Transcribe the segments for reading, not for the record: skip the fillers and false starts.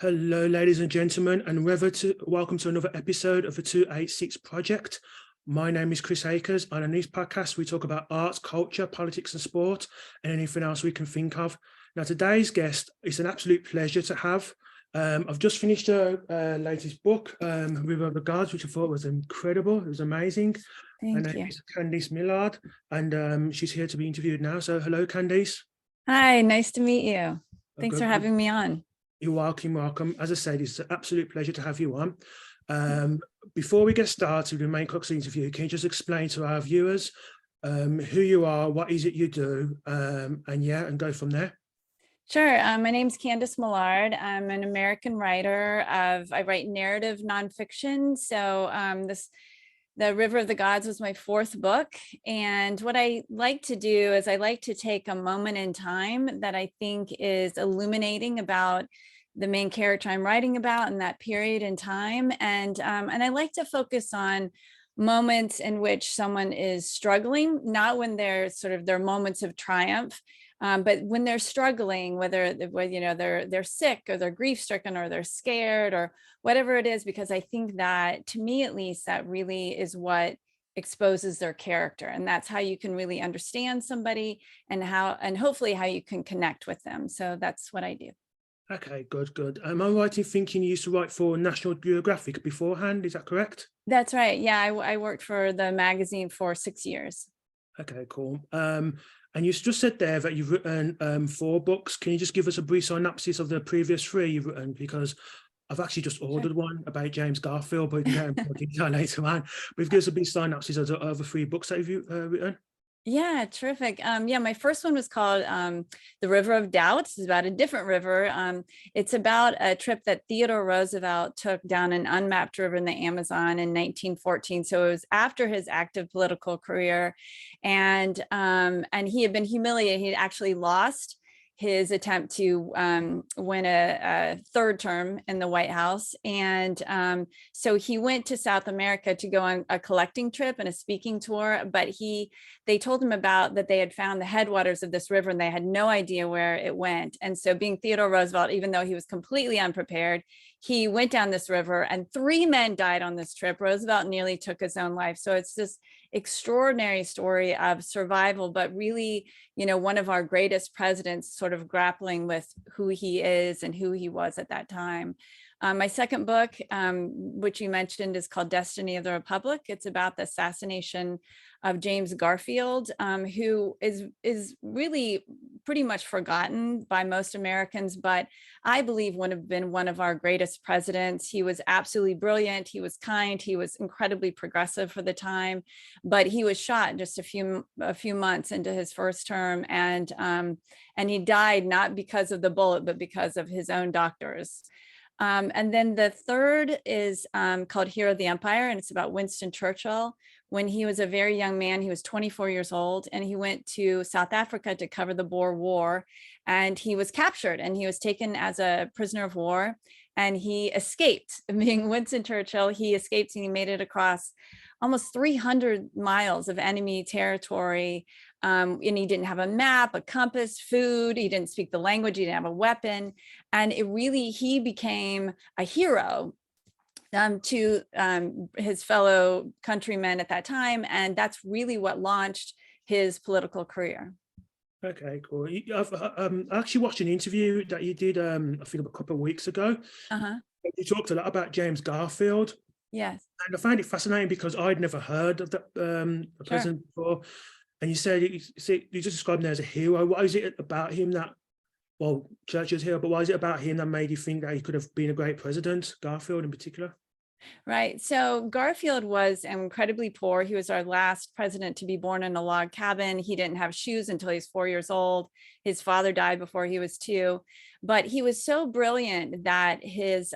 Hello, ladies and gentlemen, and welcome to another episode of the 286 Project. My name is Chris Akers, and on this podcast, we talk about arts, culture, politics, and sport, and anything else we can think of. Now, today's guest is an absolute pleasure to have. I've just finished her latest book, River of the Gods, which I thought was incredible. It was amazing. Her Thank name you. is Candice Millard, and she's here to be interviewed now. So, hello, Candice. Hi, nice to meet you. Thanks for Good. having me on. You're welcome. As I said, it's an absolute pleasure to have you on. Before we get started with the main crux of the interview, can you just explain to our viewers who you are, what is it you do, and go from there? Sure. My name's Candice Millard. I'm an American writer. I write narrative nonfiction. So The River of the Gods was my fourth book. And what I like to do is I like to take a moment in time that I think is illuminating about the main character I'm writing about in that period in time. And I like to focus on moments in which someone is struggling, not when they're sort of their moments of triumph, but when they're struggling, whether they're sick or they're grief stricken or they're scared or whatever it is, because I think that, to me at least, that really is what exposes their character, and that's how you can really understand somebody and hopefully how you can connect with them. So that's what I do. Okay, good. Am I right in thinking you used to write for National Geographic beforehand? Is that correct? That's right. Yeah, I worked for the magazine for 6 years. Okay, cool. And you just said there that you've written 4 books. Can you just give us a brief synopsis of the previous 3 you've written? Because I've actually just ordered one about James Garfield, but we can get into more detail later on. But give us a brief synopsis of the 3 books that you've written. Yeah, terrific. My first one was called The River of Doubt. It's about a different river. It's about a trip that Theodore Roosevelt took down an unmapped river in the Amazon in 1914. So it was after his active political career, and he had been humiliated. He had actually lost his attempt to win a third term in the White House. And so he went to South America to go on a collecting trip and a speaking tour, but they told him about that they had found the headwaters of this river and they had no idea where it went. And so, being Theodore Roosevelt, even though he was completely unprepared, he went down this river and 3 men died on this trip. Roosevelt nearly took his own life. So it's this extraordinary story of survival, but really, one of our greatest presidents sort of grappling with who he is and who he was at that time. My second book, which you mentioned, is called Destiny of the Republic. It's about the assassination of James Garfield, who is really pretty much forgotten by most Americans, but I believe would have been one of our greatest presidents. He was absolutely brilliant. He was kind. He was incredibly progressive for the time, but he was shot just a few months into his first term, and he died not because of the bullet, but because of his own doctors. And then the third is called Hero of the Empire, and it's about Winston Churchill. When he was a very young man, he was 24 years old, and he went to South Africa to cover the Boer War, and he was captured and he was taken as a prisoner of war, and he escaped. Being Winston Churchill, he escaped and he made it across almost 300 miles of enemy territory. And he didn't have a map, a compass, food. He didn't speak the language. He didn't have a weapon. And he became a hero to his fellow countrymen at that time. And that's really what launched his political career. Okay, cool. I actually watched an interview that you did, I think a couple of weeks ago. You talked a lot about James Garfield. Yes. And I found it fascinating because I'd never heard of the president before. And you said, you just described him as a hero. What is it about him that, well, Churchill's hero, but why is it about him that made you think that he could have been a great president, Garfield in particular? Right. So Garfield was incredibly poor. He was our last president to be born in a log cabin. He didn't have shoes until he was 4 years old. His father died before he was 2. But he was so brilliant that his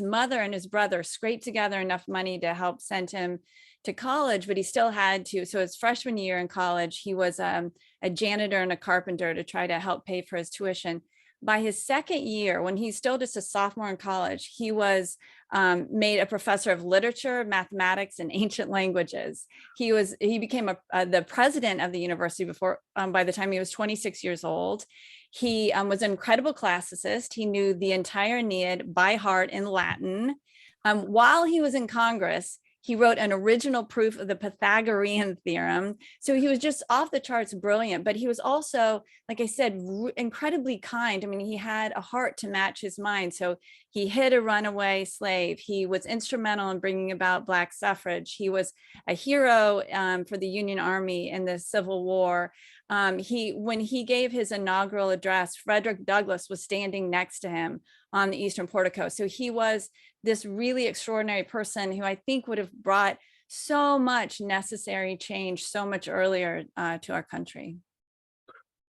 mother and his brother scraped together enough money to help send him to college, but he still had to. So his freshman year in college, he was a janitor and a carpenter to try to help pay for his tuition. by his second year, when he's still just a sophomore in college, he was made a professor of literature, mathematics, and ancient languages. He became the president of the university before by the time he was 26 years old. He was an incredible classicist. He knew the entire Aeneid by heart in Latin. While he was in Congress, he wrote an original proof of the Pythagorean theorem. So he was just off the charts brilliant, but he was also, like I said, incredibly kind. I mean, he had a heart to match his mind. So he hid a runaway slave. He was instrumental in bringing about Black suffrage. He was a hero for the Union Army in the Civil War. When he gave his inaugural address, Frederick Douglass was standing next to him on the Eastern Portico. So he was this really extraordinary person who I think would have brought so much necessary change so much earlier to our country.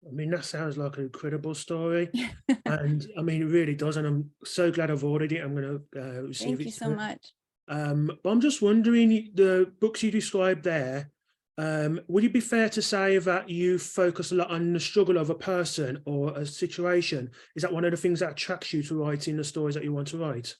I mean, that sounds like an incredible story. And I mean, it really does. And I'm so glad I've ordered it. I'm going to receive it. Thank you so much. But I'm just wondering, the books you described there, would it be fair to say that you focus a lot on the struggle of a person or a situation? Is that one of the things that attracts you to writing the stories that you want to write?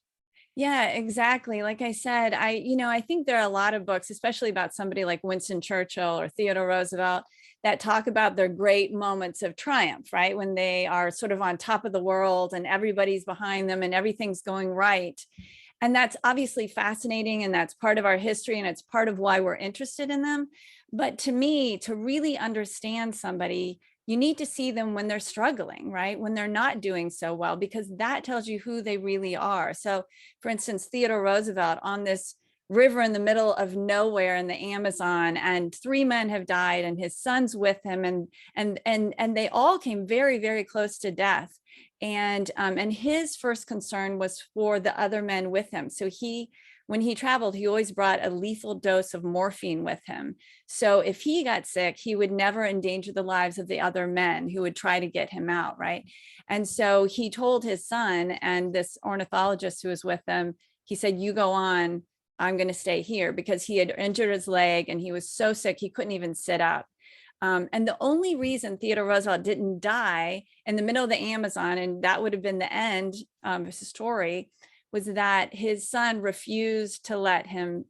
Yeah, exactly. Like I said, I think there are a lot of books, especially about somebody like Winston Churchill or Theodore Roosevelt, that talk about their great moments of triumph, right? When they are sort of on top of the world and everybody's behind them and everything's going right. And that's obviously fascinating, and that's part of our history, and it's part of why we're interested in them. But to me, to really understand somebody, you need to see them when they're struggling, right? When they're not doing so well, because that tells you who they really are. So for instance, Theodore Roosevelt on this river in the middle of nowhere in the Amazon, and 3 men have died and his son's with him, and they all came very, very close to death. And his first concern was for the other men with him. So when he traveled, he always brought a lethal dose of morphine with him. So if he got sick, he would never endanger the lives of the other men who would try to get him out, right? And so he told his son and this ornithologist who was with them, he said, "You go on, I'm going to stay here," because he had injured his leg and he was so sick he couldn't even sit up. And the only reason Theodore Roosevelt didn't die in the middle of the Amazon, and that would have been the end of his story, was that his son refused to let him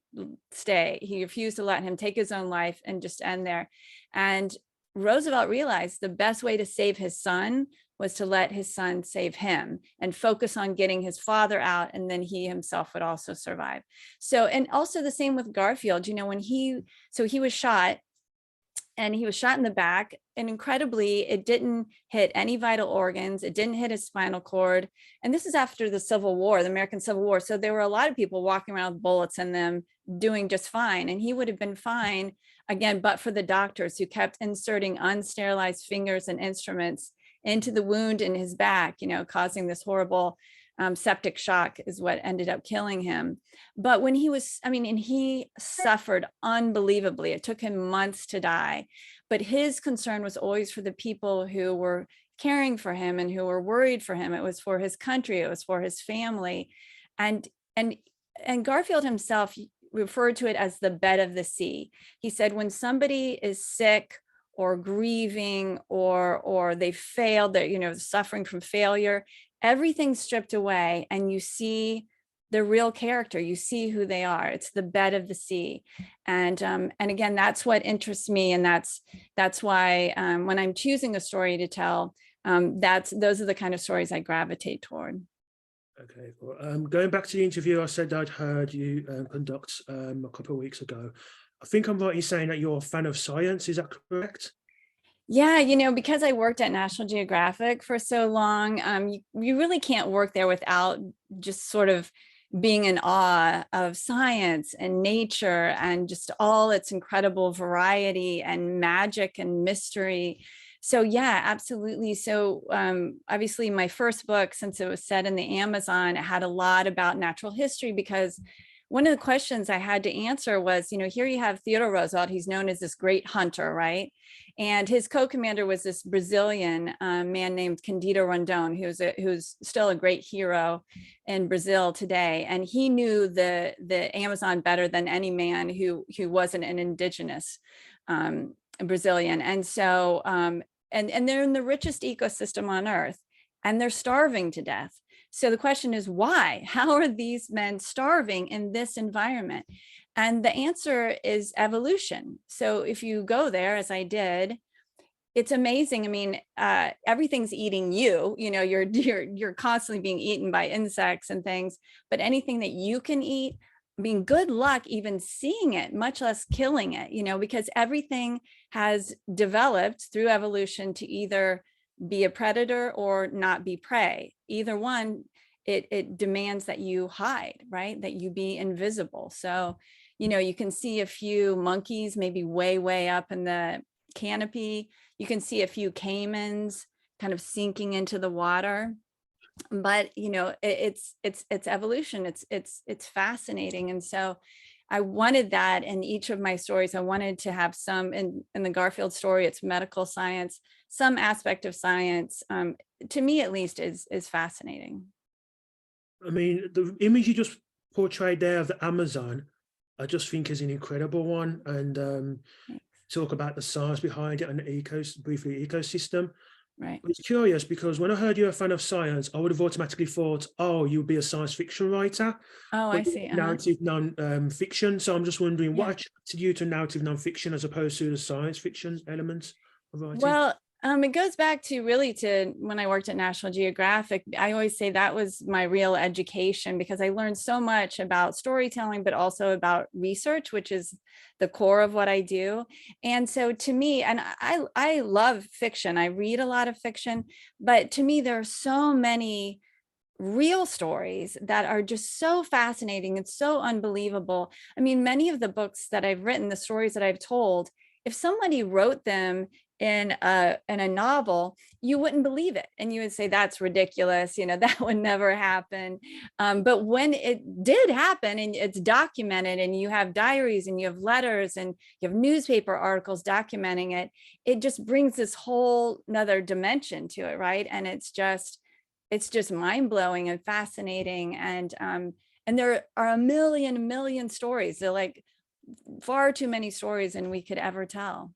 stay. He refused to let him take his own life and just end there. And Roosevelt realized the best way to save his son was to let his son save him and focus on getting his father out, and then he himself would also survive. So, and also the same with Garfield, when he was shot, and he was shot in the back, and incredibly, it didn't hit any vital organs. It didn't hit his spinal cord. And this is after the Civil War, the American Civil War. So there were a lot of people walking around with bullets in them doing just fine. And he would have been fine, again, but for the doctors who kept inserting unsterilized fingers and instruments into the wound in his back, causing this horrible septic shock is what ended up killing him. But when and he suffered unbelievably. It took him months to die. But his concern was always for the people who were caring for him and who were worried for him. It was for his country. It was for his family. And Garfield himself referred to it as the bed of the sea. He said, when somebody is sick or grieving or they failed, they're suffering from failure, everything's stripped away and you see the real character, you see who they are. It's the bed of the sea. And again, that's what interests me. And that's why when I'm choosing a story to tell, those are the kind of stories I gravitate toward. Okay, well, going back to the interview I said I'd heard you conduct a couple of weeks ago. I think I'm right in saying that you're a fan of science, is that correct? Yeah, because I worked at National Geographic for so long, you really can't work there without just sort of being in awe of science and nature and just all its incredible variety and magic and mystery. So yeah, absolutely. So obviously my first book, since it was set in the Amazon, it had a lot about natural history, because one of the questions I had to answer was, here you have Theodore Roosevelt, he's known as this great hunter, right? And his co-commander was this Brazilian man named Candido Rondon, who's still a great hero in Brazil today. And he knew the Amazon better than any man who wasn't an indigenous Brazilian. And so, and they're in the richest ecosystem on Earth. and they're starving to death. So the question is, why? How are these men starving in this environment? And the answer is evolution. So if you go there, as I did, it's amazing. I mean, everything's eating you. You know, you're constantly being eaten by insects and things. But anything that you can eat, I mean, good luck even seeing it, much less killing it. You know, because everything has developed through evolution to either be a predator or not be prey. Either one, it demands that you hide, right? That you be invisible. So, you know, you can see a few monkeys maybe way up in the canopy. You can see a few caimans kind of sinking into the water. But, you know, it's evolution. It's fascinating. And so I wanted that in each of my stories. I wanted to have some in the Garfield story, it's medical science, some aspect of science, to me at least, is fascinating. I mean, the image you just portrayed there of the Amazon, I just think is an incredible one. And talk about the science behind it and the briefly ecosystem. Right. It's curious because when I heard you're a fan of science, I would have automatically thought, oh, you'll be a science fiction writer. Oh, I But see. narrative non-fiction. So I'm just wondering what Yeah. attracted you to narrative non-fiction as opposed to the science fiction elements of writing? Well, it goes back to really to when I worked at National Geographic. I always say that was my real education, because I learned so much about storytelling, but also about research, which is the core of what I do. And so to me, and I love fiction, I read a lot of fiction, but to me, there are so many real stories that are just so fascinating and so unbelievable. I mean, many of the books that I've written, the stories that I've told, if somebody wrote them in a novel, you wouldn't believe it. And you would say, that's ridiculous. You know, that would never happen. But when it did happen and it's documented, and you have diaries and you have letters and you have newspaper articles documenting it, it just brings this whole nother dimension to it, right? And it's just mind-blowing and fascinating. And there are a million stories. They're like far too many stories than we could ever tell.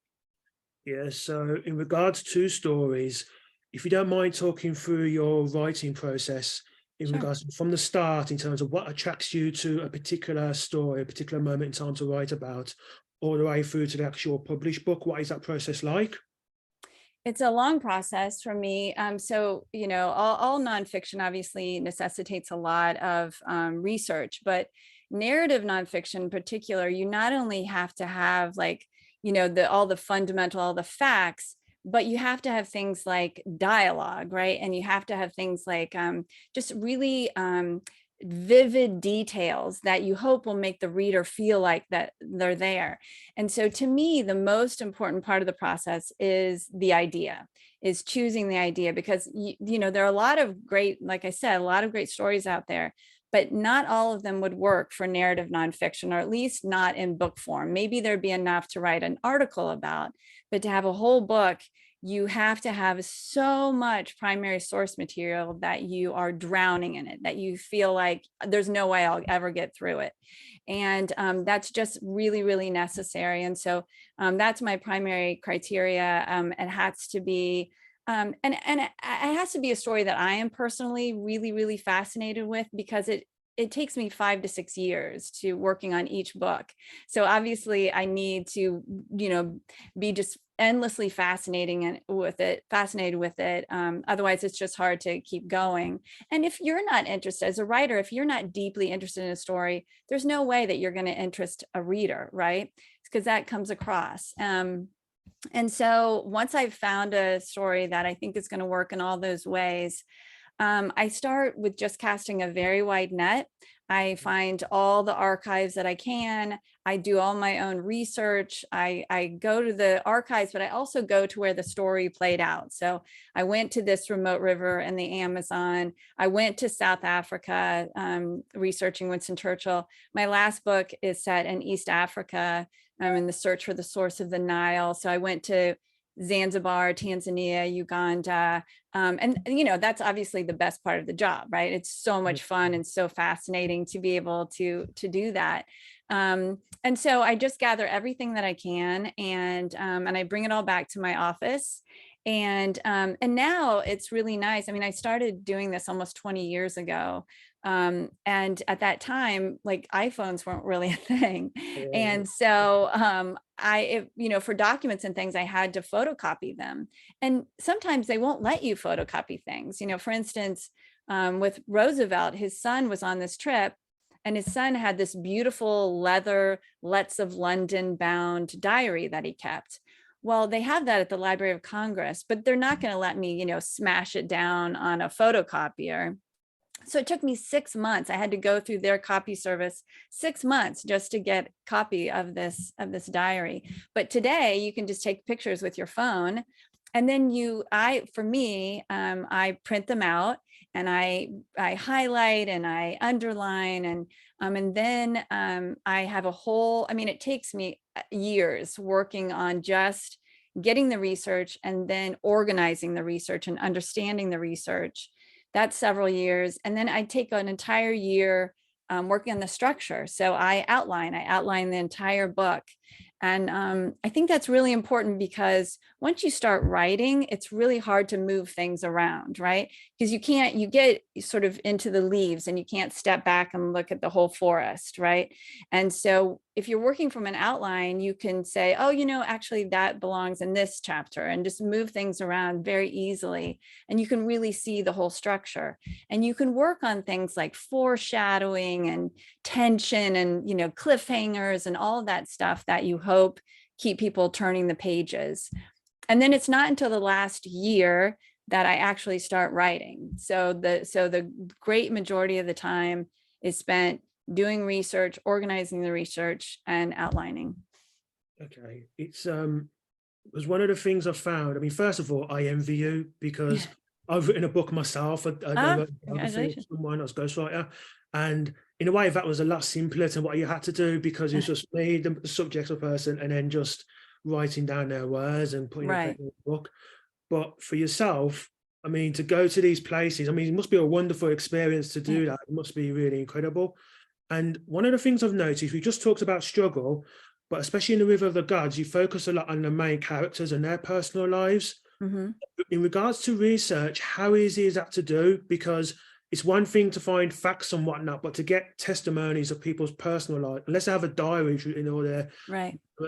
Yeah, so in regards to stories, if you don't mind talking through your writing process in Sure. regards from the start, in terms of what attracts you to a particular story, a particular moment in time to write about, all the way through to the actual published book, what is that process like? It's a long process for me. So, you know, all nonfiction obviously necessitates a lot of research, but narrative nonfiction in particular, you not only have to have, like, you know, all the facts, but you have to have things like dialogue, right? And you have to have things like just really vivid details that you hope will make the reader feel like that they're there. And so to me, the most important part of the process is the idea, is choosing the idea, because you know, there are a lot of great, like I said, a lot of great stories out there, but not all of them would work for narrative nonfiction, or at least not in book form. Maybe there'd be enough to write an article about, but to have a whole book, you have to have so much primary source material that you are drowning in it, that you feel like there's no way I'll ever get through it. And that's just really necessary. And so that's my primary criteria. It has to be, and it has to be a story that I am personally really fascinated with, because it takes me 5 to 6 years to working on each book. So obviously I need to, you know, be just endlessly fascinated with it. Otherwise it's just hard to keep going. And if you're not interested as a writer, if you're not deeply interested in a story, there's no way that you're going to interest a reader, right? Because that comes across. And so once I've found a story that I think is going to work in all those ways, I start with just casting a very wide net. I find all the archives that I can. I do all my own research. I go to the archives, but I also go to where the story played out. So I went to this remote river in the Amazon. I went to South Africa, researching Winston Churchill. My last book is set in East Africa. I'm in the search for the source of the Nile. So I went to Zanzibar, Tanzania, Uganda. And, you know, that's obviously the best part of the job, right? It's so much fun and so fascinating to be able to do that. And so I just gather everything that I can, and I bring it all back to my office. And now it's really nice. I mean, I started doing this almost 20 years ago. And at that time, like iPhones weren't really a thing. Yeah. And so for documents and things, I had to photocopy them. And sometimes they won't let you photocopy things. For instance, with Roosevelt, his son was on this trip, and his son had this beautiful leather Letts of London bound diary that he kept. Well, they have that at the Library of Congress, but they're not going to let me, smash it down on a photocopier. So it took me 6 months. I had to go through their copy service 6 months just to get a copy of this diary. But today you can just take pictures with your phone, and then I print them out, and I highlight and I underline, and then I have a whole. I mean, it takes me years working on just getting the research and then organizing the research and understanding the research. That's several years. And then I take an entire year working on the structure. So I outline the entire book. And I think that's really important, because once you start writing, it's really hard to move things around, right? Because you get sort of into the leaves and you can't step back and look at the whole forest, right? And so if you're working from an outline, you can say, oh, actually that belongs in this chapter, and just move things around very easily. And you can really see the whole structure. And you can work on things like foreshadowing and tension and, cliffhangers and all of that stuff that you hope keep people turning the pages. And then it's not until the last year that I actually start writing. So the great majority of the time is spent doing research, organizing the research, and outlining. Okay, it's was one of the things I found. I mean, first of all, I envy you, because I've written a book myself. I wrote Congratulations. someone, I was ghostwriter, and in a way that was a lot simpler than what you had to do, because it was just me, the subject of person, and then just writing down their words and putting it in the book. But for yourself, I mean, to go to these places, I mean, it must be a wonderful experience to do that. It must be really incredible. And one of the things I've noticed, we just talked about struggle, but especially in the River of the Gods, you focus a lot on the main characters and their personal lives. Mm-hmm. In regards to research, how easy is that to do? Because it's one thing to find facts and whatnot, but to get testimonies of people's personal life, unless they have a diary in all their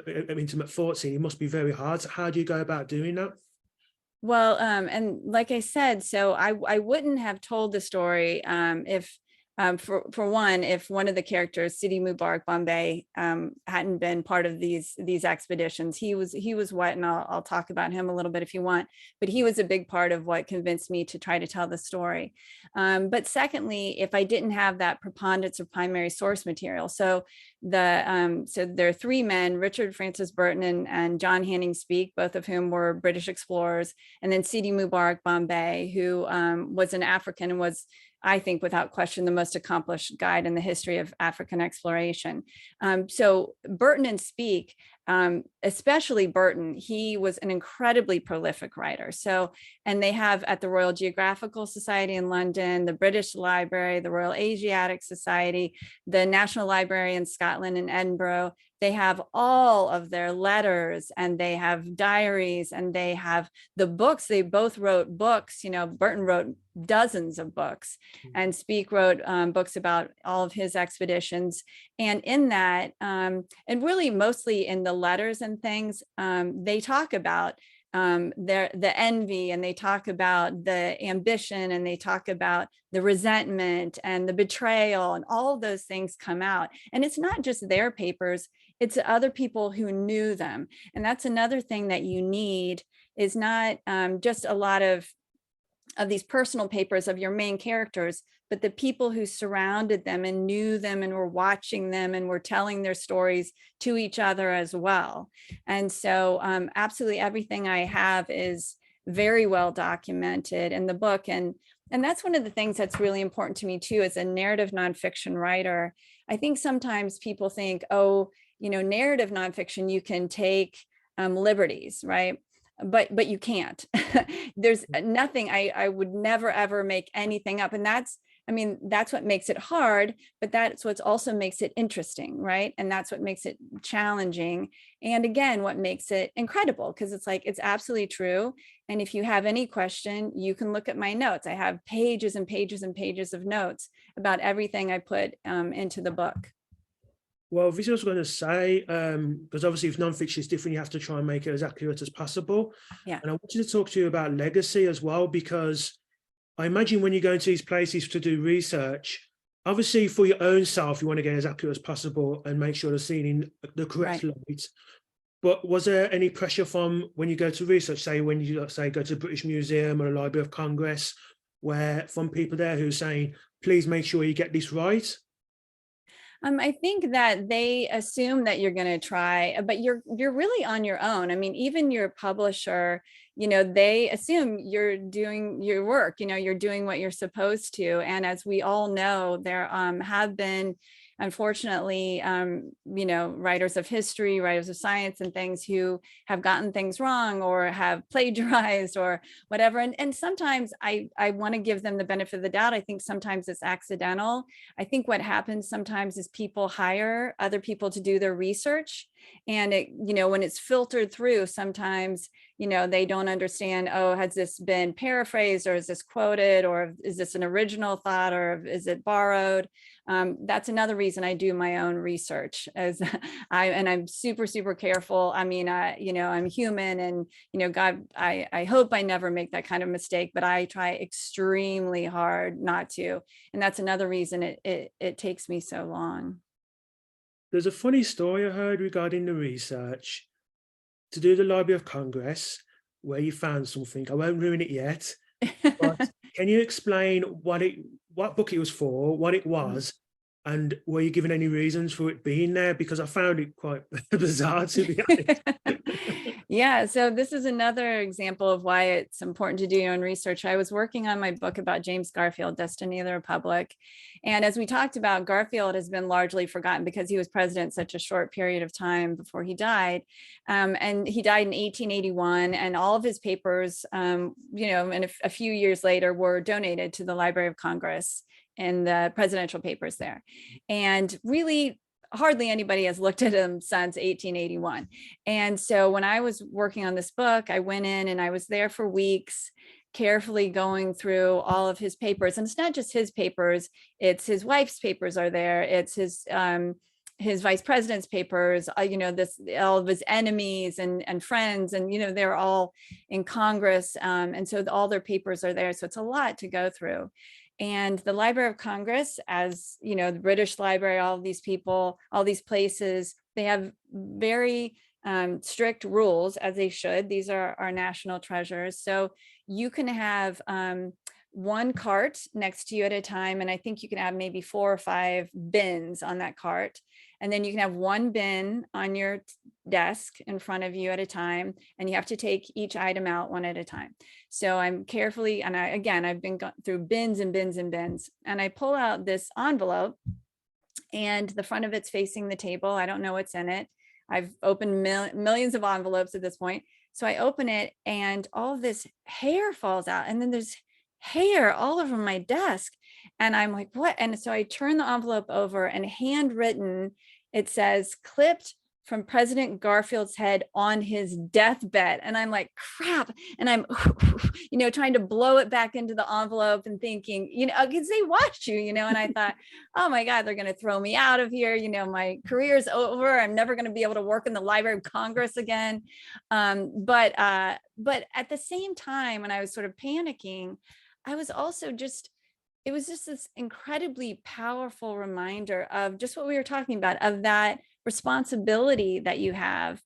intimate thoughts in, it must be very hard. So how do you go about doing that? Well, and like I said, so I wouldn't have told the story if for one, if one of the characters, Sidi Mubarak Bombay, hadn't been part of these expeditions. He was what, and I'll talk about him a little bit if you want, but he was a big part of what convinced me to try to tell the story. But secondly, if I didn't have that preponderance of primary source material, so there are three men, Richard Francis Burton and John Hanning Speke, both of whom were British explorers, and then Sidi Mubarak Bombay, who was an African and was, I think, without question, the most accomplished guide in the history of African exploration. So Burton and Speke, especially Burton, he was an incredibly prolific writer. So, and they have at the Royal Geographical Society in London, the British Library, the Royal Asiatic Society, the National Library in Scotland and Edinburgh, they have all of their letters, and they have diaries, and they have the books. They both wrote books. Burton wrote dozens of books, and Speke wrote books about all of his expeditions. And in that, and really mostly in the letters and things, they talk about the envy, and they talk about the ambition, and they talk about the resentment and the betrayal, and all of those things come out. And it's not just their papers, it's other people who knew them. And that's another thing that you need, is not just a lot of these personal papers of your main characters, but the people who surrounded them and knew them and were watching them and were telling their stories to each other as well. And so absolutely everything I have is very well documented in the book. And that's one of the things that's really important to me too, as a narrative nonfiction writer. I think sometimes people think, oh, narrative nonfiction, you can take liberties, right? But you can't. There's nothing, I would never ever make anything up. And I mean, that's what makes it hard, but that's what also makes it interesting, right? And that's what makes it challenging. And again, what makes it incredible, because it's like, it's absolutely true. And if you have any question, you can look at my notes. I have pages and pages and pages of notes about everything I put into the book. Well, this was going to say, because obviously if nonfiction is different, you have to try and make it as accurate as possible. Yeah. And I wanted to talk to you about legacy as well, because I imagine when you go into these places to do research, obviously for your own self, you want to get as accurate as possible and make sure they're seen in the correct light. But was there any pressure from when you go to research, say when you say go to the British Museum or the Library of Congress, where from people there who are saying, please make sure you get this right? I think that they assume that you're going to try, but you're really on your own. I mean, even your publisher, they assume you're doing your work, you're doing what you're supposed to. And as we all know, there have been, unfortunately, writers of history, writers of science and things who have gotten things wrong or have plagiarized or whatever. And sometimes I want to give them the benefit of the doubt. I think sometimes it's accidental. I think what happens sometimes is people hire other people to do their research. And when it's filtered through, sometimes, they don't understand, oh, has this been paraphrased, or is this quoted, or is this an original thought, or is it borrowed? That's another reason I do my own research, as I'm super, super careful. I mean, I'm human, and, God, I hope I never make that kind of mistake, but I try extremely hard not to. And that's another reason it takes me so long. There's a funny story I heard regarding the research to do the Library of Congress, where you found something. I won't ruin it yet, but can you explain what book it was for, what it was, and were you given any reasons for it being there? Because I found it quite bizarre, to be honest. Yeah, so this is another example of why it's important to do your own research. I was working on my book about James Garfield, Destiny of the Republic. And as we talked about, Garfield has been largely forgotten because he was president such a short period of time before he died. And he died in 1881, and all of his papers, and a few years later were donated to the Library of Congress and the presidential papers there. And really, hardly anybody has looked at him since 1881. And so when I was working on this book, I went in and I was there for weeks, carefully going through all of his papers. And it's not just his papers, it's his wife's papers are there. It's his vice president's papers, all of his enemies and friends, and, they're all in Congress. And so all their papers are there. So it's a lot to go through. And the Library of Congress, as the British Library, all of these people, all these places, they have very strict rules, as they should. These are our national treasures. So you can have one cart next to you at a time. And I think you can have maybe 4 or 5 bins on that cart. And then you can have one bin on your desk in front of you at a time. And you have to take each item out one at a time. So I'm carefully, and I've been through bins and bins and bins. And I pull out this envelope, and the front of it's facing the table. I don't know what's in it. I've opened millions of envelopes at this point. So I open it, and all of this hair falls out. And then there's hair all over my desk. And I'm like, what? And so I turn the envelope over, and handwritten, it says, clipped from President Garfield's head on his deathbed. And I'm like, crap. And I'm, trying to blow it back into the envelope and thinking, because they watched you, and I thought, oh my God, they're going to throw me out of here. My career's over. I'm never going to be able to work in the Library of Congress again. But at the same time, when I was sort of panicking, I was also it was just this incredibly powerful reminder of just what we were talking about, of that responsibility that you have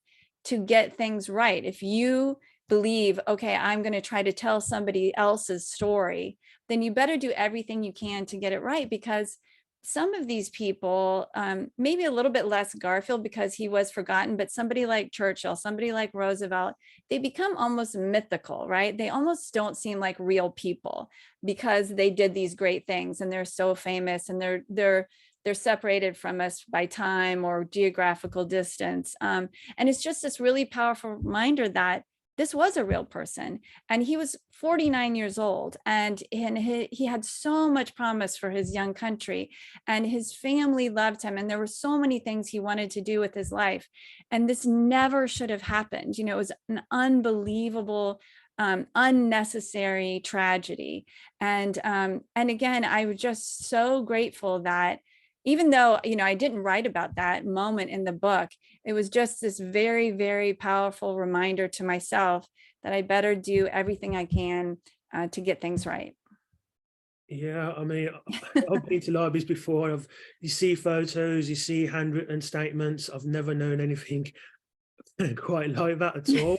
to get things right. If you believe, okay, I'm going to try to tell somebody else's story, then you better do everything you can to get it right, because some of these people, maybe a little bit less Garfield because he was forgotten, but somebody like Churchill, somebody like Roosevelt, they become almost mythical, right? They almost don't seem like real people because they did these great things and they're so famous, and they're separated from us by time or geographical distance. And it's just this really powerful reminder that this was a real person. And he was 49 years old, and he had so much promise for his young country, and his family loved him. And there were so many things he wanted to do with his life. And this never should have happened. It was an unbelievable, unnecessary tragedy. And again, I was just so grateful that even though, I didn't write about that moment in the book, it was just this very, very powerful reminder to myself that I better do everything I can to get things right. Yeah, I mean, I've been to libraries before. You see photos, you see handwritten statements. I've never known anything quite like that at all.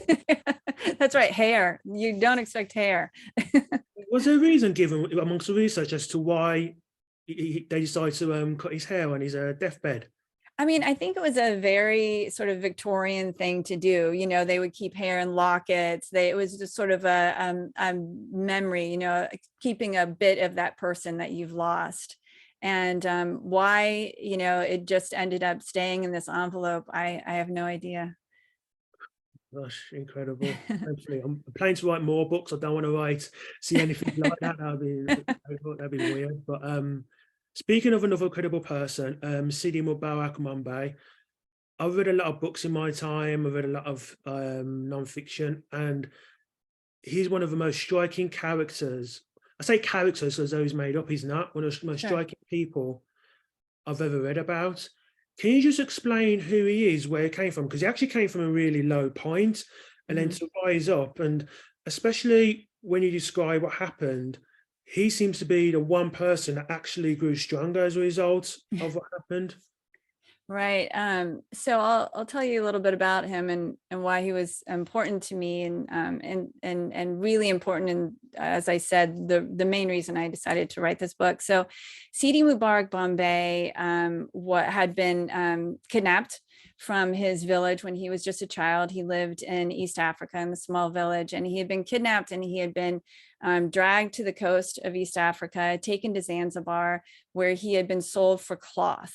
That's right, hair. You don't expect hair. Was there a reason given amongst the research as to why they decided to cut his hair on his deathbed? I mean, I think it was a very sort of Victorian thing to do. They would keep hair in lockets. It was just sort of a memory, keeping a bit of that person that you've lost. And why, it just ended up staying in this envelope, I have no idea. Gosh, incredible. Actually, I'm planning to write more books. I don't want to see anything like that. That'd be weird. But speaking of another credible person, Sidi Mubarak Bombay, I've read a lot of books in my time. I've read a lot of non-fiction, and he's one of the most striking characters. I say characters as though he's made up. He's not. One of the most striking people I've ever read about. Can you just explain who he is, where he came from? Because he actually came from a really low point, and then to rise up, and especially when you describe what happened, he seems to be the one person that actually grew stronger as a result of what happened. Right. So I'll tell you a little bit about him and why he was important to me, and really important. And as I said, the main reason I decided to write this book. So Sidi Mubarak Bombay what had been kidnapped from his village when he was just a child. He lived in East Africa in a small village, and he had been kidnapped, and he had been dragged to the coast of East Africa, taken to Zanzibar, where he had been sold for cloth.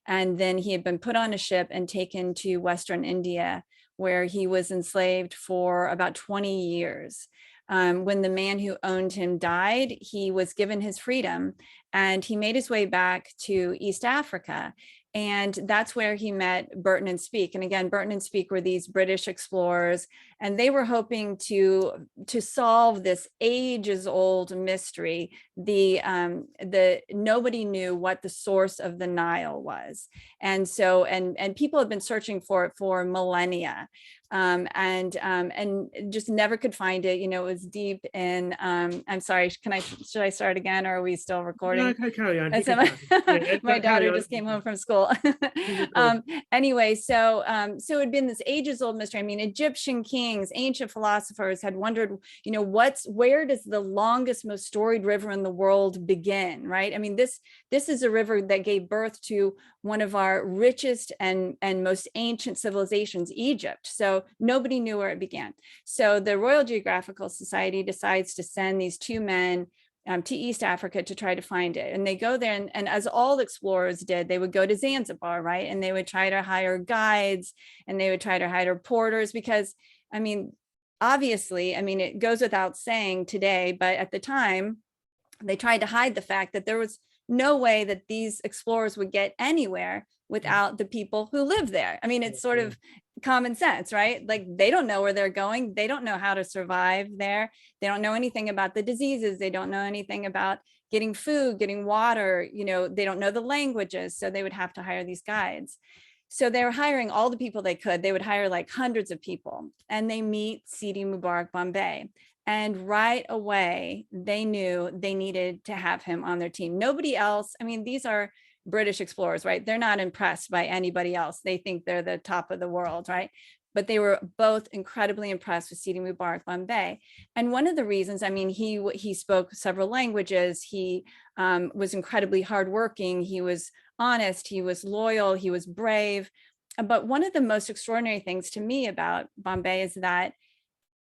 And then he had been put on a ship and taken to Western India, where he was enslaved for about 20 years. When the man who owned him died, he was given his freedom, and he made his way back to East Africa. And that's where he met Burton and Speke. And again, Burton and Speke were these British explorers, and they were hoping to solve this ages-old mystery. Nobody knew what the source of the Nile was, and so and people have been searching for it for millennia. And just never could find it. It was deep in, I'm sorry, should I start again, or are we still recording? No, okay, carry on. My daughter just came home from school. Anyway, so it had been this ages old mystery. I mean, Egyptian kings, ancient philosophers had wondered, where does the longest, most storied river in the world begin, right? I mean, this is a river that gave birth to one of our richest and most ancient civilizations, Egypt. So nobody knew where it began. So the Royal Geographical Society decides to send these two men to East Africa to try to find it. And they go there, and as all explorers did, they would go to Zanzibar, right? And they would try to hire guides, and they would try to hire porters, because, I mean, obviously, I mean, it goes without saying today, but at the time, they tried to hide the fact that there was no way that these explorers would get anywhere without the people who live there. I mean, it's sort of common sense, right? Like, they don't know where they're going. They don't know how to survive there. They don't know anything about the diseases. They don't know anything about getting food, getting water. They don't know the languages. So they would have to hire these guides. So they were hiring all the people they could. They would hire like hundreds of people, and they meet Sidi Mubarak Bombay. And right away, they knew they needed to have him on their team. Nobody else. I mean, these are British explorers, right? They're not impressed by anybody else. They think they're the top of the world, right? But they were both incredibly impressed with Sidi Mubarak Bombay. And one of the reasons, I mean, he spoke several languages. He was incredibly hardworking. He was honest. He was loyal. He was brave. But one of the most extraordinary things to me about Bombay is that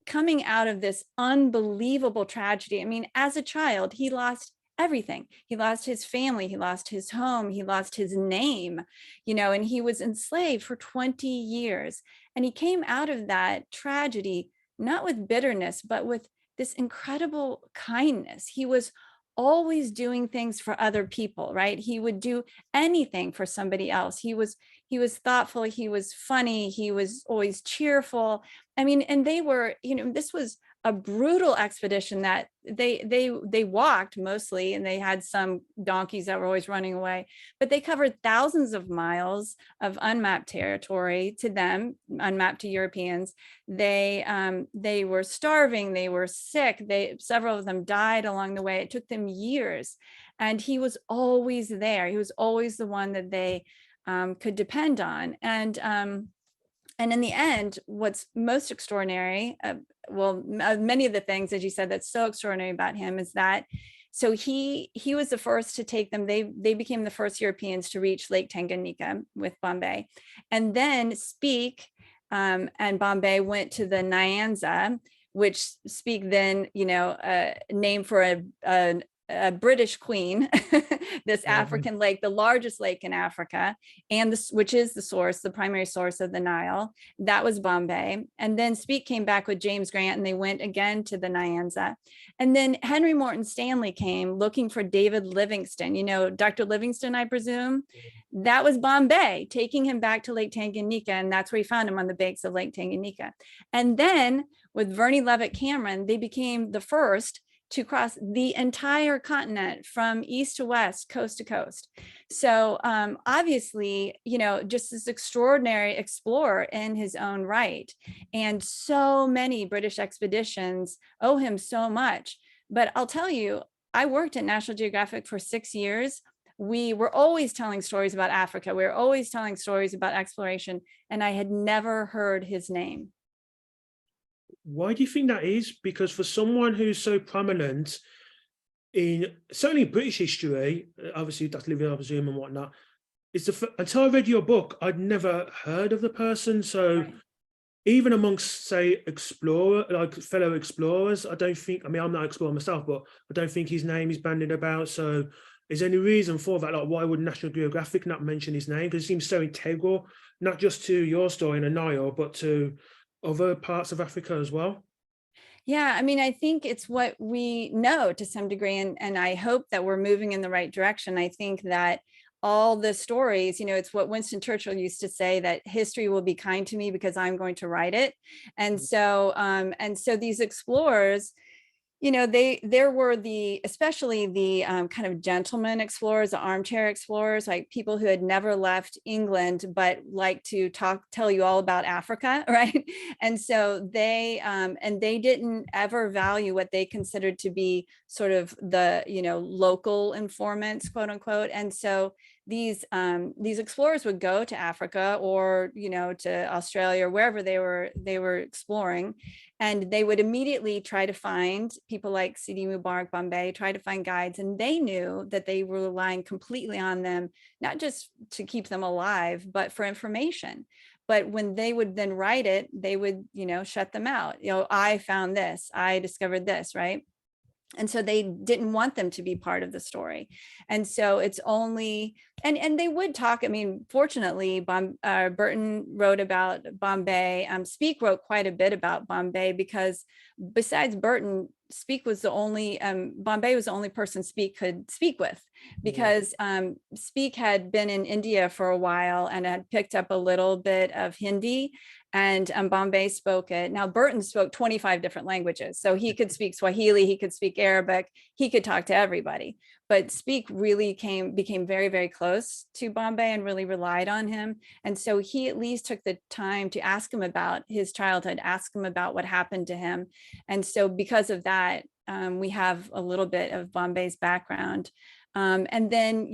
coming out of this unbelievable tragedy, I mean, as a child, he lost everything. He lost his family, he lost his home, he lost his name, and he was enslaved for 20 years. And he came out of that tragedy not with bitterness, but with this incredible kindness. He was always doing things for other people, right? He would do anything for somebody else. He was thoughtful, he was funny, he was always cheerful. I mean, and they were, this was a brutal expedition that they walked mostly, and they had some donkeys that were always running away, but they covered thousands of miles of unmapped territory, to them, unmapped to Europeans. They were starving, they were sick, several of them died along the way. It took them years, and he was always there. He was always the one that they could depend on. And in the end, what's most extraordinary, many of the things, as you said, that's so extraordinary about him is that, so he was the first to take them. They became the first Europeans to reach Lake Tanganyika with Bombay. And then Speke and Bombay went to the Nyanza, which Speke then, named for a British queen, this African lake, the largest lake in Africa, and which is the primary source of the Nile. That was Bombay. And then Speke came back with James Grant, and they went again to the Nyanza. And then Henry Morton Stanley came looking for David Livingstone, Dr. Livingstone, I presume. That was Bombay taking him back to Lake Tanganyika, and that's where he found him, on the banks of Lake Tanganyika. And then with Verney Leavitt Cameron, they became the first to cross the entire continent from east to west, coast to coast. So obviously, just this extraordinary explorer in his own right. And so many British expeditions owe him so much. But I'll tell you, I worked at National Geographic for 6 years. We were always telling stories about Africa. We were always telling stories about exploration, and I had never heard his name. Why do you think that is? Because for someone who's so prominent in certainly British history, obviously that's living, I presume, and whatnot, until I read your book, I'd never heard of the person. So even amongst, say, fellow explorers, I don't think, I'm not an explorer myself, but I don't think his name is bandied about. So is there any reason for that? Like, why would National Geographic not mention his name? Because it seems so integral, not just to your story in the Nile, but to other parts of Africa as well. Yeah, I mean, I think it's what we know to some degree, and I hope that we're moving in the right direction. I think that all the stories, it's what Winston Churchill used to say, that history will be kind to me because I'm going to write it. And so these explorers, there were especially the kind of gentleman explorers, the armchair explorers, like people who had never left England, but like to tell you all about Africa, right? And so they didn't ever value what they considered to be sort of the, local informants, quote unquote. And so these explorers would go to Africa or, to Australia or wherever they were exploring, and they would immediately try to find people like Sidi Mubarak Bombay, try to find guides, and they knew that they were relying completely on them, not just to keep them alive, but for information. But when they would then write it, they would, shut them out. I found this, I discovered this, right? And so they didn't want them to be part of the story. And so it's only, and they would talk, I mean, fortunately, Burton wrote about Bombay. Speke wrote quite a bit about Bombay, because besides Burton, Speke was the only, Bombay was the only person Speke could speak with, because Speke had been in India for a while and had picked up a little bit of Hindi, and Bombay spoke it. Now, Burton spoke 25 different languages, so he could speak Swahili, he could speak Arabic, he could talk to everybody. But Speke really became very, very close to Bombay and really relied on him. And so he at least took the time to ask him about his childhood, ask him about what happened to him. And so because of that, we have a little bit of Bombay's background. And then,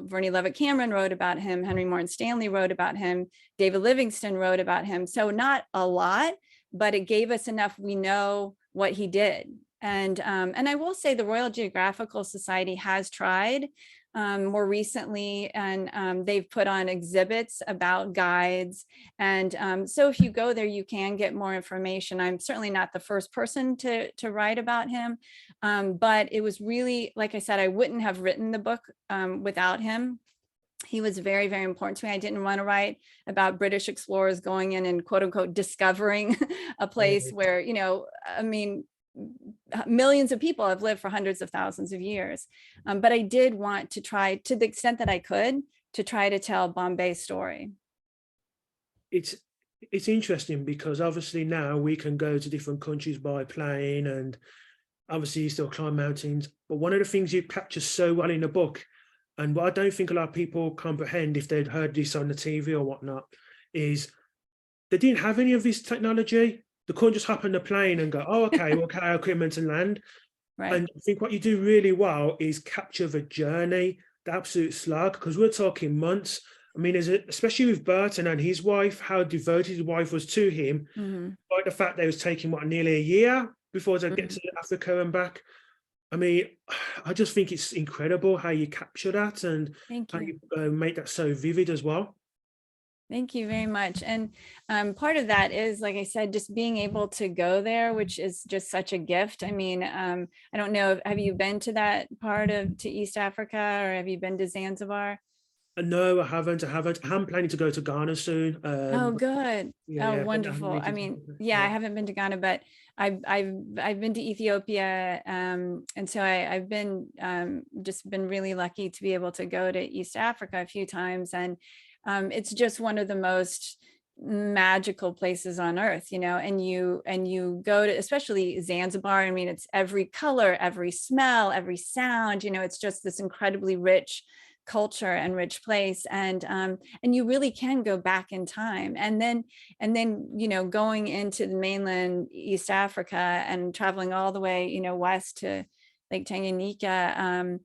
Verney Leavitt Cameron wrote about him, Henry Morton Stanley wrote about him, David Livingstone wrote about him. So not a lot, but it gave us enough. We know what he did. And I will say the Royal Geographical Society has tried more recently, and they've put on exhibits about guides. And so if you go there, you can get more information. I'm certainly not the first person to write about him, but it was really, like I said, I wouldn't have written the book without him. he was very, very important to me. I didn't want to write about British explorers going in and quote unquote discovering a place where, you know, I mean, millions of people have lived for hundreds of thousands of years. But I did want to try, to the extent that I could, to try to tell Bombay's story. It's interesting because obviously now we can go to different countries by plane, and obviously you still climb mountains. But one of the things you capture so well in the book, and what I don't think a lot of people comprehend if they'd heard this on the TV or whatnot, is they didn't have any of this technology. They couldn't just hop on the plane and go, oh, okay, we'll carry our equipment and land. Right. And I think what you do really well is capture the journey, the absolute slog, because we're talking months. I mean, especially with Burton and his wife, how devoted his wife was to him, like the fact they was taking, what, nearly a year before they get to Africa and back. I mean, I just think it's incredible how you capture that and how you make that so vivid as well. Thank you very much. And part of that is, like I said, just being able to go there, which is just such a gift. I mean, I don't know, have you been to that part to East Africa, or have you been to Zanzibar? No, I haven't. I'm planning to go to Ghana soon. Oh, good. Yeah, wonderful. I mean, yeah, I haven't been to Ghana, but I've been to Ethiopia, and so I've been just been really lucky to be able to go to East Africa a few times, and it's just one of the most magical places on earth, you know. And you go to, especially Zanzibar, I mean, it's every color, every smell, every sound, you know, it's just this incredibly rich culture and rich place, and you really can go back in time, and then you know, going into the mainland East Africa and traveling all the way, you know, west to Lake Tanganyika.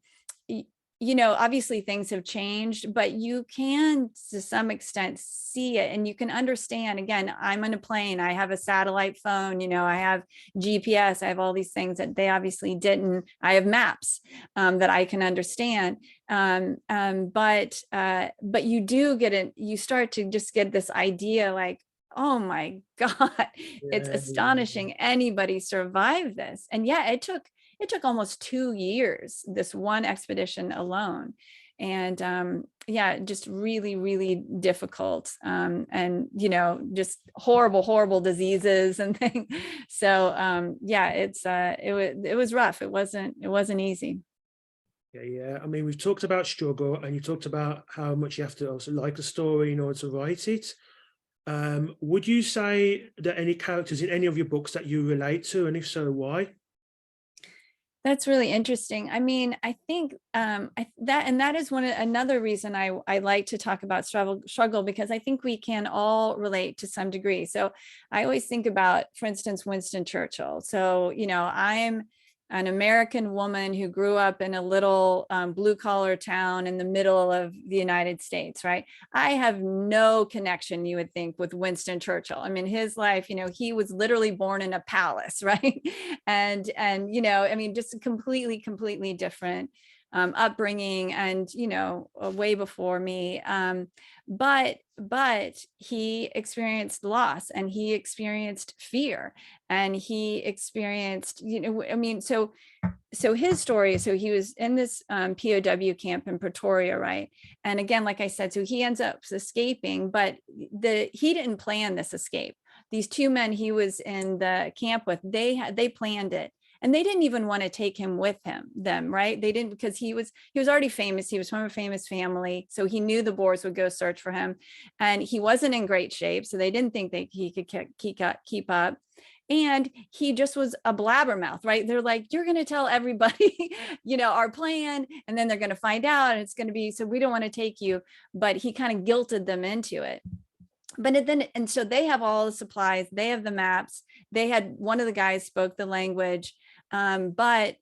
You know, obviously things have changed, but you can to some extent see it, and you can understand. Again, I'm on a plane, I have a satellite phone, you know, I have GPS, I have all these things that they obviously didn't. I have maps that I can understand. But you do get it, you start to just get this idea like, oh my God, it's astonishing anybody survived this. And yeah, it took almost 2 years, this one expedition alone. And yeah, just really, really difficult. And, you know, just horrible diseases and things. So yeah, it was rough. It wasn't easy. Yeah. I mean, we've talked about struggle, and you talked about how much you have to also like a story in order to write it. Would you say that any characters in any of your books that you relate to, and if so, why? That's really interesting. I mean, I think that is another reason I like to talk about struggle, because I think we can all relate to some degree. So I always think about, for instance, Winston Churchill. So, you know, I'm an American woman who grew up in a little blue collar town in the middle of the United States, right? I have no connection, you would think, with Winston Churchill. I mean, his life, you know, he was literally born in a palace, right? And you know, I mean, just a completely different upbringing, and, you know, way before me. But he experienced loss, and he experienced fear, and he experienced, you know, I mean, so his story, so he was in this POW camp in Pretoria, right? And again, like I said, so he ends up escaping, but he didn't plan this escape. These two men he was in the camp with, they planned it. And they didn't even want to take him with them, right? They didn't, because he was already famous. He was from a famous family. So he knew the Boers would go search for him, and he wasn't in great shape. So they didn't think that he could keep up. And he just was a blabbermouth, right? They're like, you're going to tell everybody, you know, our plan, and then they're going to find out, and it's going to be, so we don't want to take you. But he kind of guilted them into it. And so they have all the supplies, they have the maps, they had, one of the guys spoke the language, but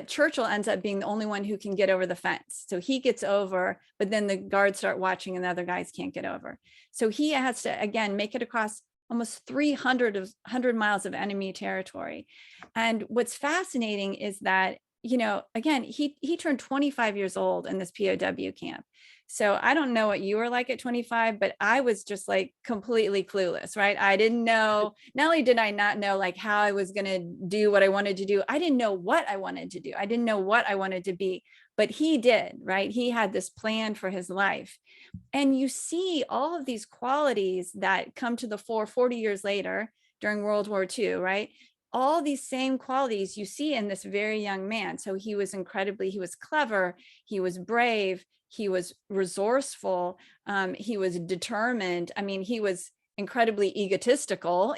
Churchill ends up being the only one who can get over the fence. So he gets over, but then the guards start watching and the other guys can't get over. So he has to, again, make it across almost 300 miles of enemy territory. And what's fascinating is that again, he turned 25 years old in this POW camp. So I don't know what you were like at 25, but I was just like completely clueless, right? I didn't know, not only did I not know like how I was going to do what I wanted to do, I didn't know what I wanted to do. I didn't know what I wanted to be, but he did, right? He had this plan for his life. And you see all of these qualities that come to the fore 40 years later during World War II, right? All these same qualities you see in this very young man. So he was clever, he was brave, he was resourceful, he was determined. I mean, he was incredibly egotistical,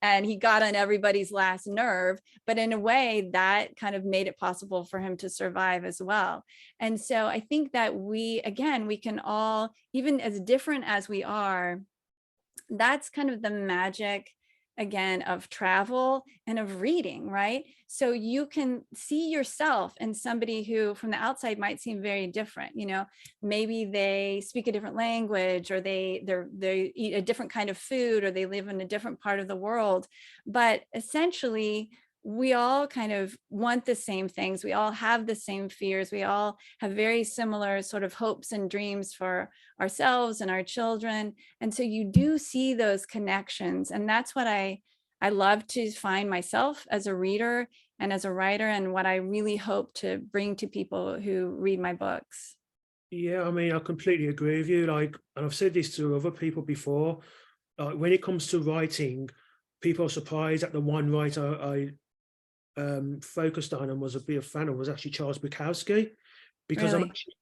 and he got on everybody's last nerve, but in a way that kind of made it possible for him to survive as well. And so I think that we can all, even as different as we are, that's kind of the magic again of travel and of reading, right? So you can see yourself in somebody who from the outside might seem very different. Maybe they speak a different language, or they eat a different kind of food, or they live in a different part of the world, but essentially we all kind of want the same things. We all have the same fears. We all have very similar sort of hopes and dreams for ourselves and our children. And so you do see those connections. And that's what I love to find myself as a reader and as a writer, and what I really hope to bring to people who read my books. Yeah, I mean, I completely agree with you. Like, and I've said this to other people before, when it comes to writing, people are surprised that the one writer I focused on and was a big fan of was actually Charles Bukowski, because I'm Really? actually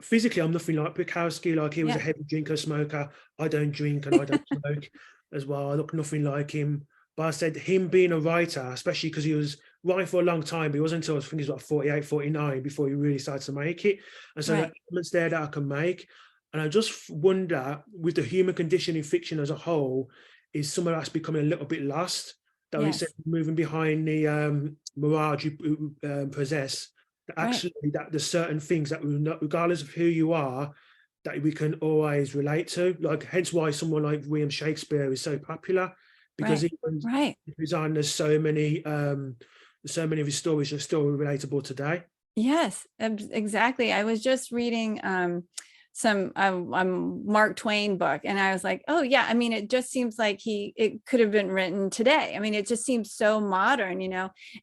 physically I'm nothing like Bukowski. Like, he was a Yeah. heavy drinker, smoker. I don't drink and I don't smoke as well. I look nothing like him. But I said him being a writer, especially because he was writing for a long time, but it wasn't until I think he was like 48, 49 before he really started to make it. And so Right. the elements there that I can make. And I just wonder, with the human condition in fiction as a whole, is some of that's becoming a little bit lost. That we said Yes. moving behind the mirage you possess, that Right. actually that there's certain things that we not, regardless of who you are, that we can always relate to. Like, hence why someone like William Shakespeare is so popular, because Right. even Right. his on there's so many of his stories are still relatable today. Yes, exactly. I was just reading some Mark Twain book, and I was like, oh yeah, I mean, it just seems like it could have been written today. I mean, it just seems so modern,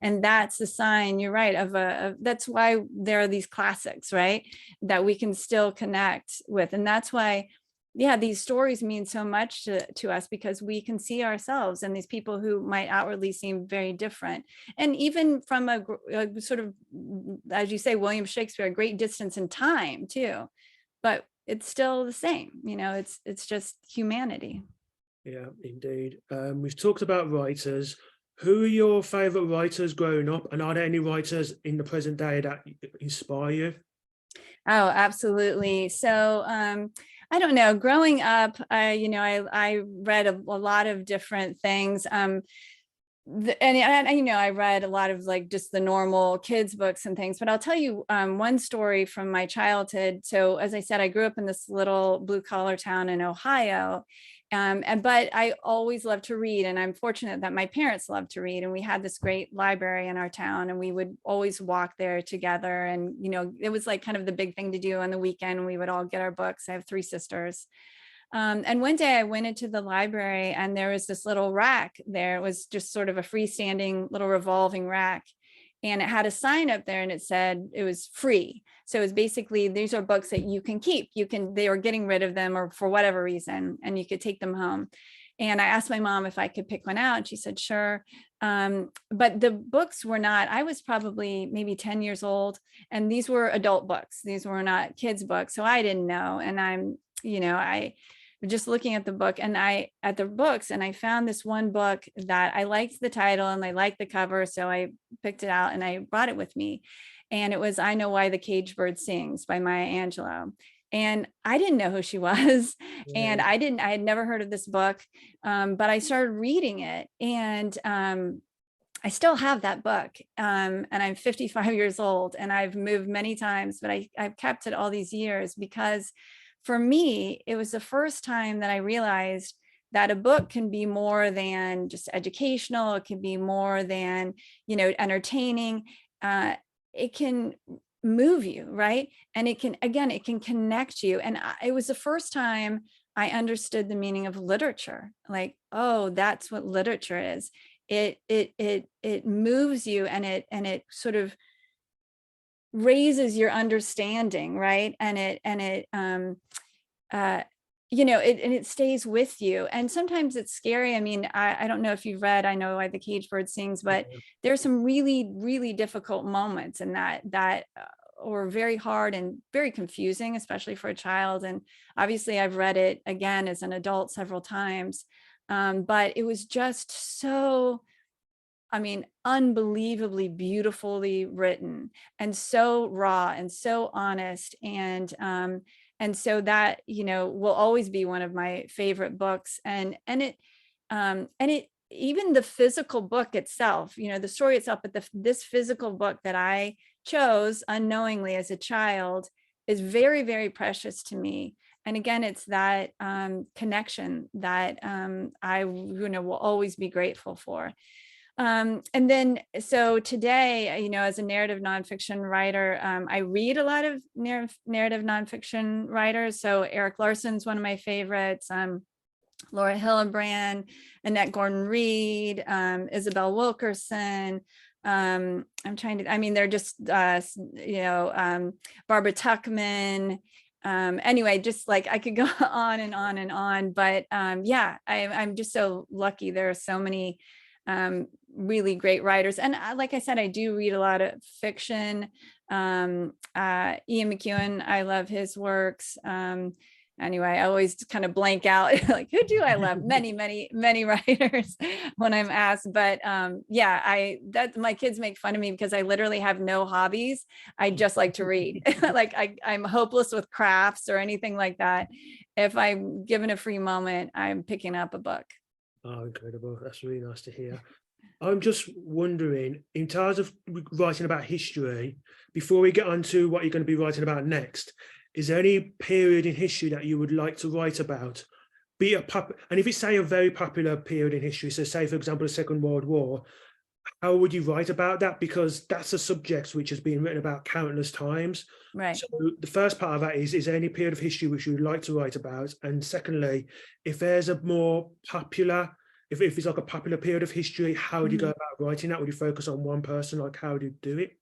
and that's the sign, you're right, that's why there are these classics, right, that we can still connect with. And that's why, yeah, these stories mean so much to us, because we can see ourselves in these people who might outwardly seem very different. And even from a sort of, as you say, William Shakespeare, a great distance in time too, but it's still the same, it's just humanity. Yeah, indeed. We've talked about writers. Who are your favorite writers growing up, and are there any writers in the present day that inspire you? Oh, absolutely. So I don't know, growing up, I read a lot of different things. And I read a lot of like just the normal kids books and things, but I'll tell you one story from my childhood. So as I said, I grew up in this little blue collar town in Ohio. But I always loved to read, and I'm fortunate that my parents loved to read, and we had this great library in our town, and we would always walk there together. And it was like kind of the big thing to do on the weekend. We would all get our books. I have three sisters. And one day I went into the library, and there was this little rack there. It was just sort of a freestanding little revolving rack. And it had a sign up there, and it said it was free. So it was basically, these are books that you can keep. They were getting rid of them, or for whatever reason, and you could take them home. And I asked my mom if I could pick one out, and she said, sure. But the books were not, I was probably maybe 10 years old, and these were adult books. These were not kids' books. So I didn't know. And I just looking at the book, and I found this one book that I liked the title and I liked the cover. So I picked it out and I brought it with me. And it was I Know Why the Caged Bird Sings by Maya Angelou. And I didn't know who she was. And Yeah. I had never heard of this book. But I started reading it, and I still have that book. And I'm 55 years old, and I've moved many times, but I've kept it all these years, because for me, it was the first time that I realized that a book can be more than just educational. It can be more than, entertaining. it can move you, right? And it can, again, it can connect you. And it was the first time I understood the meaning of literature. Like, oh, that's what literature is. It moves you, and it sort of raises your understanding, right? And it you know, it stays with you. And sometimes it's scary. I mean, I don't know if you've read I Know Why the Caged Bird Sings, but there's some really, really difficult moments in that or very hard and very confusing, especially for a child. And obviously I've read it again as an adult several times. But it was just so, I mean, unbelievably beautifully written, and so raw and so honest. And so that, you know, will always be one of my favorite books. And it, even the physical book itself, you know, the story itself, but this physical book that I chose unknowingly as a child is very, very precious to me. And again, it's that connection that I, you know, will always be grateful for. And then, so today, you know, as a narrative nonfiction writer, I read a lot of narrative nonfiction writers. So Eric Larson's one of my favorites. Laura Hillenbrand, Annette Gordon-Reed, Isabel Wilkerson. I'm trying to, I mean, they're just, you know, Barbara Tuchman. Anyway, just like I could go on and on and on. But yeah, I'm just so lucky. There are so many really great writers. And like I said, I do read a lot of fiction. Ian McEwan, I love his works. Anyway, I always kind of blank out like, who do I love? Many, many, many writers when I'm asked. But yeah, that my kids make fun of me because I literally have no hobbies. I just like to read. Like I'm hopeless with crafts or anything like that. If I'm given a free moment, I'm picking up a book. Oh, incredible. That's really nice to hear. I'm just wondering, in terms of writing about history, before we get on to what you're going to be writing about next, is there any period in history that you would like to write about? Be it and if it's, say, a very popular period in history, so say, for example, the Second World War, how would you write about that? Because that's a subject which has been written about countless times. Right. So the first part of that is there any period of history which you would like to write about? And secondly, if there's a more popular, if it's like a popular period of history, how would you go about writing that? Would you focus on one person? Like, how would you do it?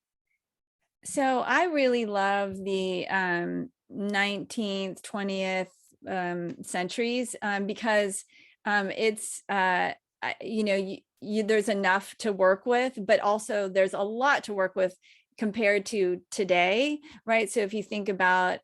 So I really love the 19th, 20th centuries because it's, you know, there's enough to work with, but also there's a lot to work with compared to today, right? So if you think about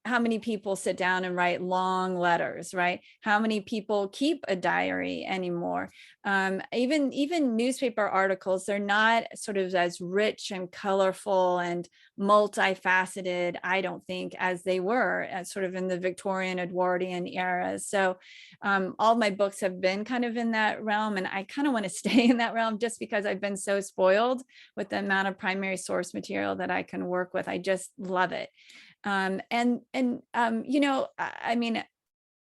how many people sit down and write long letters, right? How many people keep a diary anymore? Even newspaper articles, they're not sort of as rich and colorful and multifaceted, I don't think, as they were as sort of in the Victorian, Edwardian eras. So all my books have been kind of in that realm, and I kind of want to stay in that realm just because I've been so spoiled with the amount of primary source material that I can work with. I just love it. You know, I mean,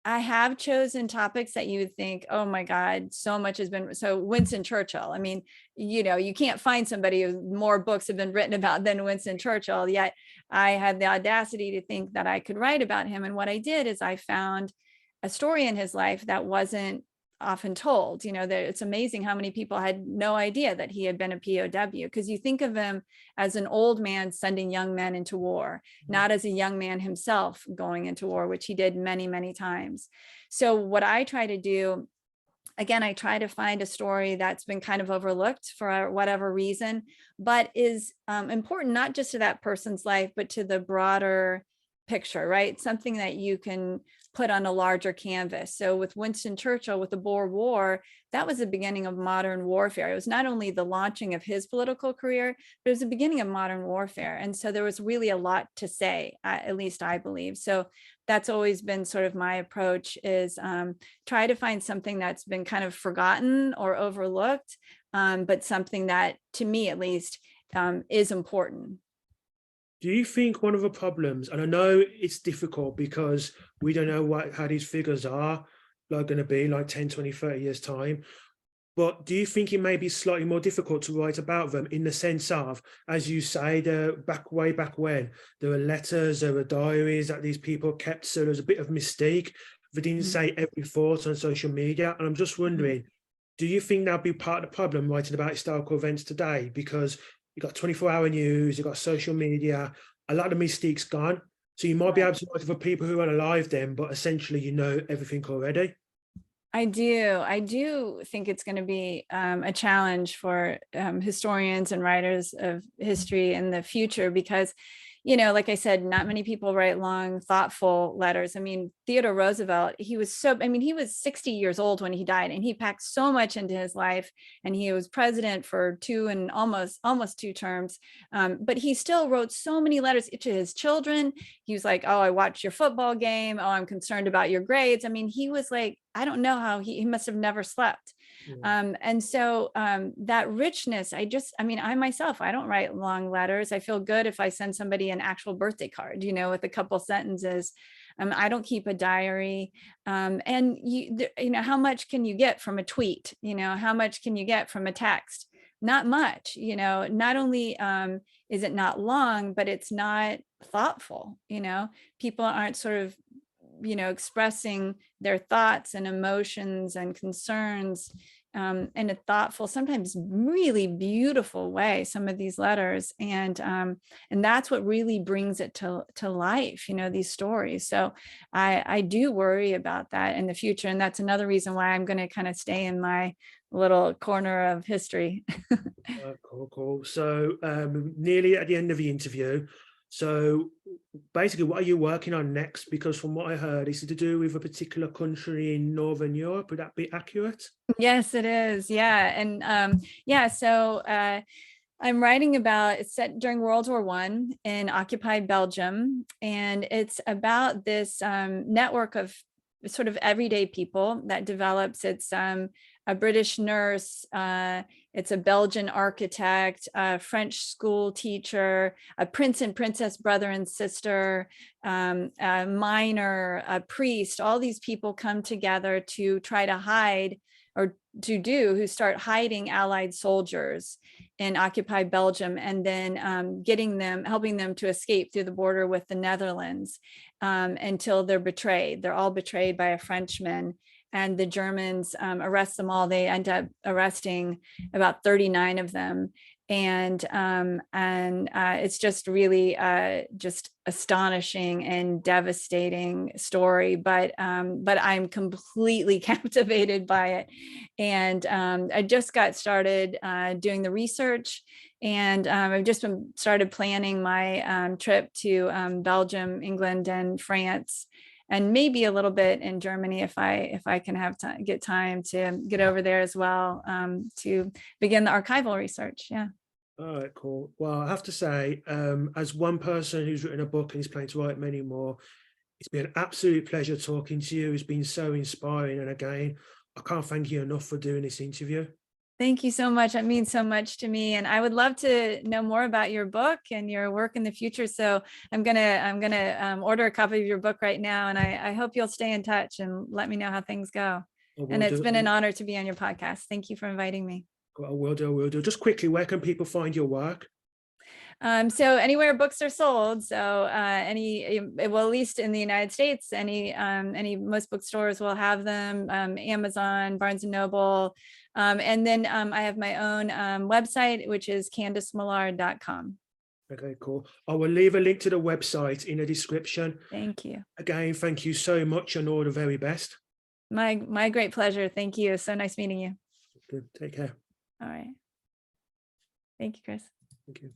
I have chosen topics that you would think, oh my God, so much has been, so Winston Churchill. I mean, you know, you can't find somebody who more books have been written about than Winston Churchill, yet I had the audacity to think that I could write about him. And what I did is I found a story in his life that wasn't often told. You know, that it's amazing how many people had no idea that he had been a POW, because you think of him as an old man sending young men into war, not as a young man himself going into war, which he did many, many times. So what I try to do, again, I try to find a story that's been kind of overlooked for whatever reason, but is important not just to that person's life, but to the broader picture, right? Something that you can put on a larger canvas. So with Winston Churchill, with the Boer War, that was the beginning of modern warfare. It was not only the launching of his political career, but it was the beginning of modern warfare. And so there was really a lot to say, at least I believe. So that's always been sort of my approach, is try to find something that's been kind of forgotten or overlooked, but something that, to me at least, is important. Do you think one of the problems, and I know it's difficult because we don't know how these figures are like going to be like 10, 20, 30 years time, But do you think it may be slightly more difficult to write about them in the sense of, as you say, way back when, there were letters, there were diaries that these people kept, so there's a bit of mystique. They didn't say every thought on social media. And I'm just wondering, do you think that'll be part of the problem writing about historical events today? Because you've got 24-hour news, you've got social media, a lot of the mystique's gone. So you might be able to write for people who aren't alive then, but essentially you know everything already. I do think it's going to be a challenge for historians and writers of history in the future because, you know, like I said, not many people write long, thoughtful letters. I mean, Theodore Roosevelt, he was 60 years old when he died, and he packed so much into his life, and he was president for almost 2 terms. But he still wrote so many letters to his children. He was like, "Oh, I watched your football game. Oh, I'm concerned about your grades." I mean, he was like, I don't know how he must have never slept. And so that richness, I myself, I don't write long letters. I feel good if I send somebody an actual birthday card, you know, with a couple sentences. I don't keep a diary. And you know, how much can you get from a tweet? You know, how much can you get from a text? Not much, you know. Not only is it not long, but it's not thoughtful. You know, people aren't sort of, you know, expressing their thoughts and emotions and concerns in a thoughtful, sometimes really beautiful way, some of these letters. And that's what really brings it to life, you know, these stories. So I do worry about that in the future. And that's another reason why I'm going to kind of stay in my little corner of history. Cool. So nearly at the end of the interview. So basically, what are you working on next? Because from what I heard, it's to do with a particular country in Northern Europe. Would that be accurate? Yes, it is. Yeah. And so I'm writing about, it's set during World War I in occupied Belgium. And it's about this network of sort of everyday people that develops. It's a British nurse, it's a Belgian architect, a French school teacher, a prince and princess brother and sister, a miner, a priest. All these people come together to try to hide, or who start hiding Allied soldiers in occupied Belgium, and then helping them to escape through the border with the Netherlands until they're betrayed. They're all betrayed by a Frenchman, and the Germans arrest them all. They end up arresting about 39 of them. And it's just really just astonishing and devastating story, but I'm completely captivated by it. And I just got started doing the research, and I've just started planning my trip to Belgium, England, and France, and maybe a little bit in Germany if I can get time to get over there as well, to begin the archival research. Yeah. All right, cool. Well, I have to say, as one person who's written a book and is planning to write many more, it's been an absolute pleasure talking to you. It's been so inspiring. And again, I can't thank you enough for doing this interview. Thank you so much. That means so much to me. And I would love to know more about your book and your work in the future. So I'm gonna order a copy of your book right now. And I hope you'll stay in touch and let me know how things go. And it's been an honor to be on your podcast. Thank you for inviting me. I will do. Just quickly, where can people find your work? So anywhere books are sold. So at least in the United States, most bookstores will have them. Amazon, Barnes and Noble, and then I have my own website, which is Candicemillard.com. Okay, cool. I will leave a link to the website in the description. Thank you. Again, thank you so much, and all the very best. My great pleasure. Thank you. So nice meeting you. Good. Take care. All right. Thank you, Chris. Thank you.